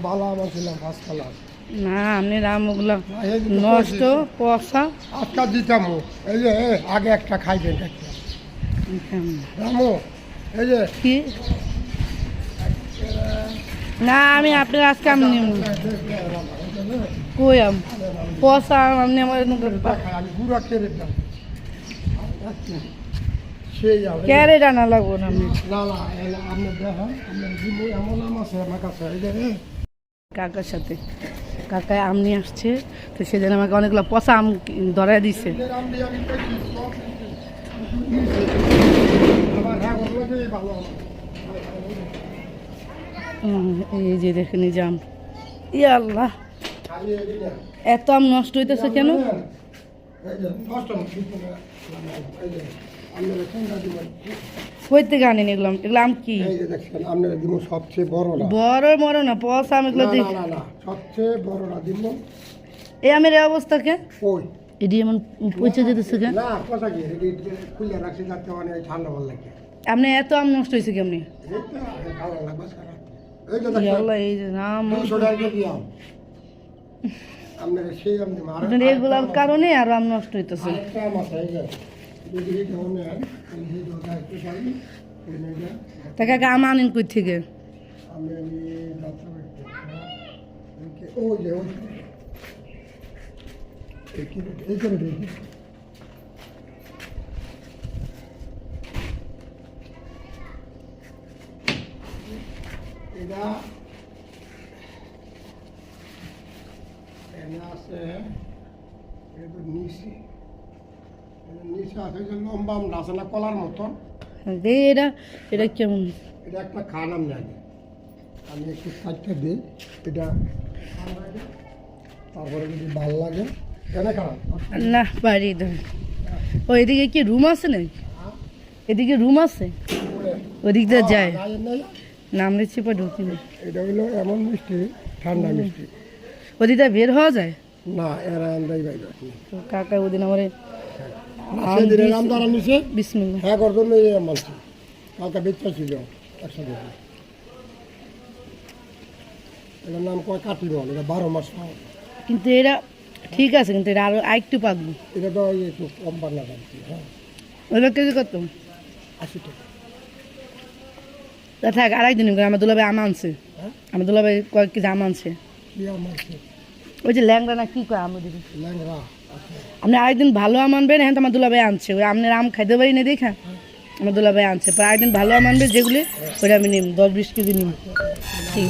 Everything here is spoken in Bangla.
ভালো আমার ছিলাম ফার্স্ট ক্লাস। না আপনি রাম ওগুলো নষ্ট পয়সা আজকা দিতাম এই যে আগে একটা খাইবেন একটা রামু এই যে কি না আমি আপনার আজকে আমি নিব কই আম পয়সা আপনি আমার আমি গুঁড়া কেড়ে দিতাম সেই ক্যারেট আনা লাগবো না আমি না না আপনার দেখা আপনার জীবন এমন আম আছে আমার কাছে এই যে কাকার সাথে কাকায় আম নিয়ে আসছে তো সেদিন আমাকে অনেকগুলো পচা আম ধরাই দিছে এই যে দেখেনি জাম ইয়া আল্লাহ এত আম নষ্ট হইতেছে কেন কই থেকে আনেন এগুলো এগুলো আম কি সবচেয়ে বড় বড় না পচা আম এগুলো দেখ সবচেয়ে বড় না দিব এই আমের এই অবস্থা কে ওই এটি এমন পচে যেতেছে কে না কথা কি খুলে রাখছি যাতে অনেক ঠান্ডা ভালো লাগে আপনি এত আম নষ্ট হয়েছে কেমনি এই যে নাম আপনার এগুলার কারণে আরো আম নষ্ট হইতেছে তা কাকা আম আনেন কই থেকে এটা আছে নিচে আছে যে লম্বা আমরা আছে না কলার মতন এটা এটা কেমন এটা একটা খানাম না আমি একটু কাটতে দিই এটা তারপরে যদি ভালো লাগে কেনা খারাপ না বাড়ি দেন ও এদিকে কি রুম আছে নাকি এদিকে রুম আছে ওদিক দিয়ে যায় নাম রে চিপা ঢুকি না এটা হলো এমন মিষ্টি ঠান্ডা মিষ্টি ওদিকটা বের হওয়া যায় না এরা আন্দাই বাইরে তো কাকা ওদিন আমার রাম দ্বারা নিচে বিসমিল্লাহ হ্যাঁ করতো মানছি কালকা বেচা ছিল একসাথে এটার নাম কয় কাটি বল এটা 12 মাস কিন্তু এটা ঠিক আছে কিন্তু এটা আরো আরেকটু পাকবো এটা তো একটু কম বান্না পাচ্ছি হ্যাঁ ওইটা কেজি কত 80 টাকা তা থাক আরেকদিন আমার দুলাভাই আম আনছে আমার দুলাভাই কয়েক কেজি আম আনছে কি আম আছে ওই যে ল্যাংড়া না কি কয় আম দিদি ল্যাংড়া আপনি আরেকদিন ভালো আম আনবেন হ্যাঁ তো আমার দুলাভাই আনছে ওই আপনার আম খাইতে পারি না দেখা আমার দুলাভাই আনছে পর আরেকদিন ভালো আম আনবে যেগুলি ওইটা আমি নিম 10-20 কেজি নিম ঠিক